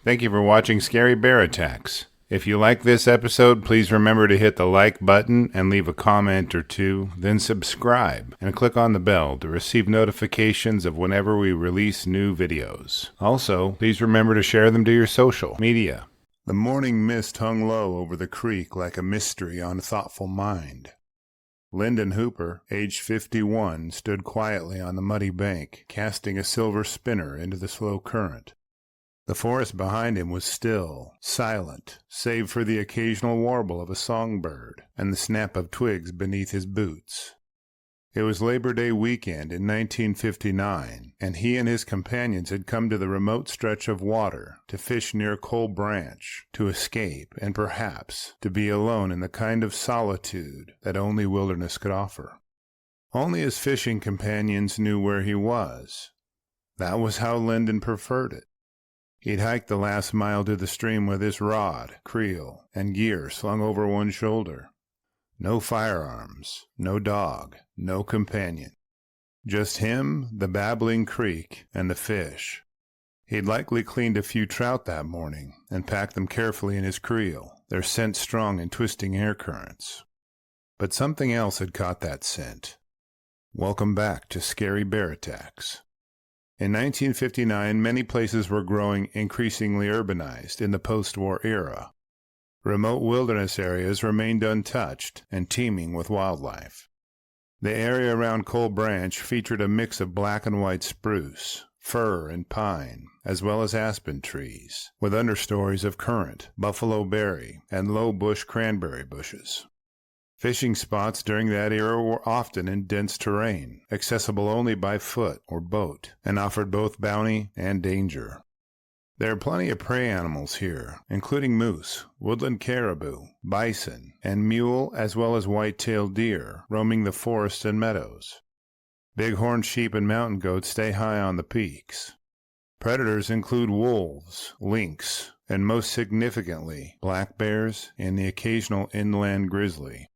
Thank you for watching Scary Bear Attacks. If you like this episode, please remember to hit the like button and leave a comment or two, then subscribe and click on the bell to receive notifications of whenever we release new videos. Also, please remember to share them to your social media. The morning mist hung low over the creek like a mystery on a thoughtful mind. Lyndon Hooper, aged 51, stood quietly on the muddy bank, casting a silver spinner into the slow current. The forest behind him was still, silent, save for the occasional warble of a songbird and the snap of twigs beneath his boots. It was Labor Day weekend in 1959, and he and his companions had come to the remote stretch of water to fish near Coal Branch, to escape and perhaps to be alone in the kind of solitude that only wilderness could offer. Only his fishing companions knew where he was. That was how Lyndon preferred it. He'd hiked the last mile to the stream with his rod, creel, and gear slung over one shoulder. No firearms, no dog, no companion. Just him, the babbling creek, and the fish. He'd likely cleaned a few trout that morning and packed them carefully in his creel, their scent strong in twisting air currents. But something else had caught that scent. Welcome back to Scary Bear Attacks. In 1959, many places were growing increasingly urbanized in the post-war era. Remote wilderness areas remained untouched and teeming with wildlife. The area around Coal Branch featured a mix of black and white spruce, fir and pine, as well as aspen trees, with understories of currant, buffalo berry, and low bush cranberry bushes. Fishing spots during that era were often in dense terrain, accessible only by foot or boat, and offered both bounty and danger. There are plenty of prey animals here, including moose, woodland caribou, bison, and mule, as well as white-tailed deer, roaming the forests and meadows. Bighorn sheep and mountain goats stay high on the peaks. Predators include wolves, lynx, and most significantly, black bears and the occasional inland grizzly.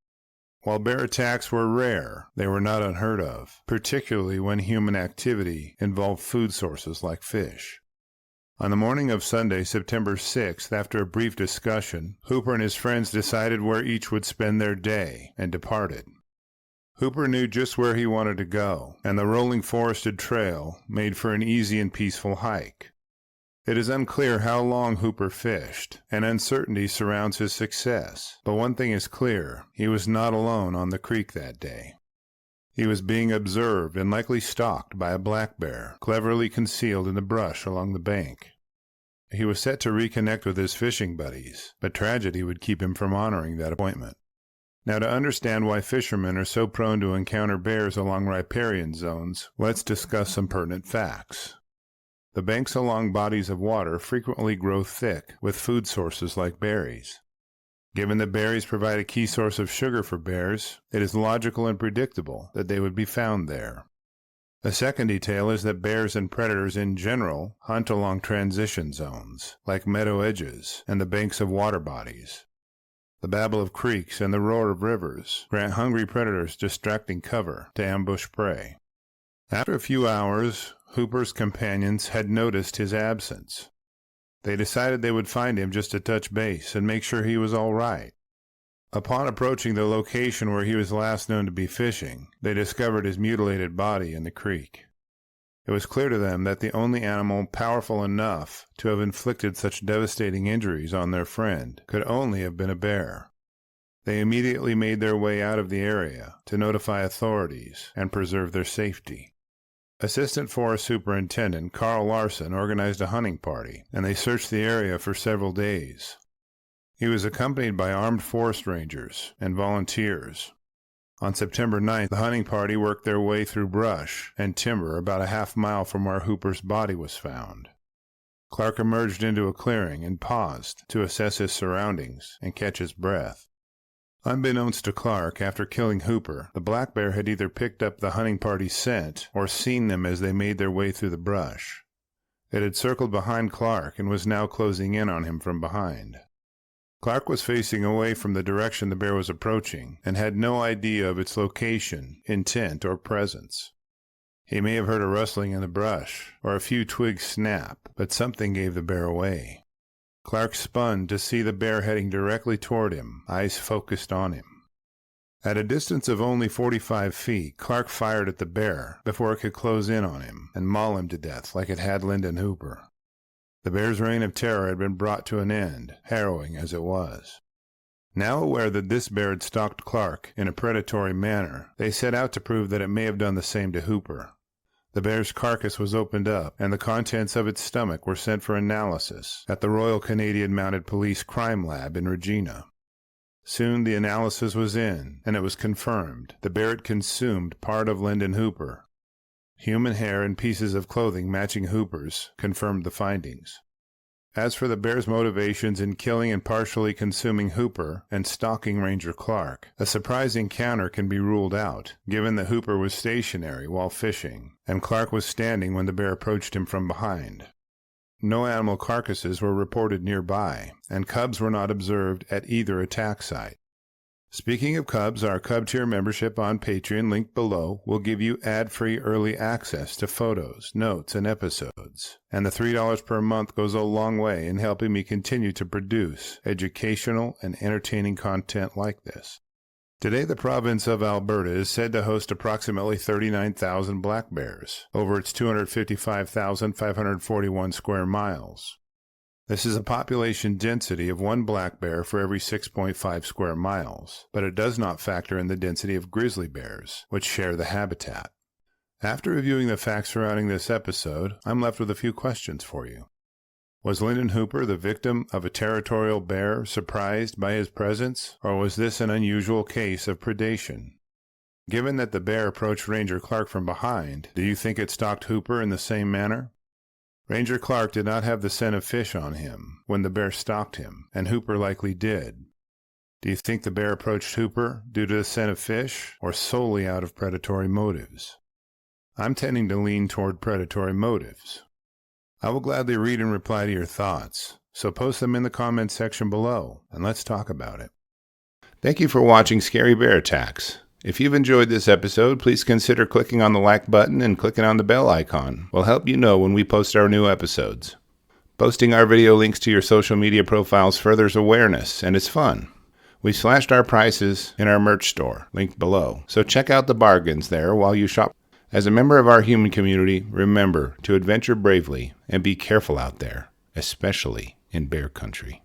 While bear attacks were rare, they were not unheard of, particularly when human activity involved food sources like fish. On the morning of Sunday, September 6th, after a brief discussion, Hooper and his friends decided where each would spend their day and departed. Hooper knew just where he wanted to go, and the rolling forested trail made for an easy and peaceful hike. It is unclear how long Hooper fished, and uncertainty surrounds his success, but one thing is clear: he was not alone on the creek that day. He was being observed and likely stalked by a black bear, cleverly concealed in the brush along the bank. He was set to reconnect with his fishing buddies, but tragedy would keep him from honoring that appointment. Now, to understand why fishermen are so prone to encounter bears along riparian zones, let's discuss some pertinent facts. The banks along bodies of water frequently grow thick with food sources like berries. Given that berries provide a key source of sugar for bears, it is logical and predictable that they would be found there. A second detail is that bears and predators in general hunt along transition zones, like meadow edges and the banks of water bodies. The babble of creeks and the roar of rivers grant hungry predators distracting cover to ambush prey. After a few hours, Hooper's companions had noticed his absence. They decided they would find him just to touch base and make sure he was all right. Upon approaching the location where he was last known to be fishing, they discovered his mutilated body in the creek. It was clear to them that the only animal powerful enough to have inflicted such devastating injuries on their friend could only have been a bear. They immediately made their way out of the area to notify authorities and preserve their safety. Assistant Forest Superintendent Carl Larson organized a hunting party, and they searched the area for several days. He was accompanied by armed forest rangers and volunteers. On September 9th, the hunting party worked their way through brush and timber about a half-mile from where Hooper's body was found. Clark emerged into a clearing and paused to assess his surroundings and catch his breath. Unbeknownst to Clark, after killing Hooper, the black bear had either picked up the hunting party's scent or seen them as they made their way through the brush. It had circled behind Clark and was now closing in on him from behind. Clark was facing away from the direction the bear was approaching and had no idea of its location, intent, or presence. He may have heard a rustling in the brush or a few twigs snap, but something gave the bear away. Clark spun to see the bear heading directly toward him, eyes focused on him. At a distance of only 45 feet, Clark fired at the bear before it could close in on him and maul him to death like it had Lyndon Hooper. The bear's reign of terror had been brought to an end, harrowing as it was. Now aware that this bear had stalked Clark in a predatory manner, they set out to prove that it may have done the same to Hooper. The bear's carcass was opened up, and the contents of its stomach were sent for analysis at the Royal Canadian Mounted Police Crime Lab in Regina. Soon the analysis was in, and it was confirmed. The bear had consumed part of Lyndon Hooper. Human hair and pieces of clothing matching Hooper's confirmed the findings. As for the bear's motivations in killing and partially consuming Hooper and stalking Ranger Clark, a surprise encounter can be ruled out, given that Hooper was stationary while fishing, and Clark was standing when the bear approached him from behind. No animal carcasses were reported nearby, and cubs were not observed at either attack site. Speaking of cubs, our Cub Tier membership on Patreon, linked below, will give you ad-free early access to photos, notes, and episodes. And the $3 per month goes a long way in helping me continue to produce educational and entertaining content like this. Today, the province of Alberta is said to host approximately 39,000 black bears over its 255,541 square miles. This is a population density of one black bear for every 6.5 square miles, but it does not factor in the density of grizzly bears, which share the habitat. After reviewing the facts surrounding this episode, I'm left with a few questions for you. Was Lyndon Hooper the victim of a territorial bear surprised by his presence, or was this an unusual case of predation? Given that the bear approached Ranger Clark from behind, do you think it stalked Hooper in the same manner? Ranger Clark did not have the scent of fish on him when the bear stalked him, and Hooper likely did. Do you think the bear approached Hooper due to the scent of fish, or solely out of predatory motives? I'm tending to lean toward predatory motives. I will gladly read and reply to your thoughts, so post them in the comments section below, and let's talk about it. Thank you for watching Scary Bear Attacks. If you've enjoyed this episode, please consider clicking on the like button and clicking on the bell icon. We'll help you know when we post our new episodes. Posting our video links to your social media profiles furthers awareness, and it's fun. We slashed our prices in our merch store, linked below, so check out the bargains there while you shop. As a member of our human community, remember to adventure bravely and be careful out there, especially in bear country.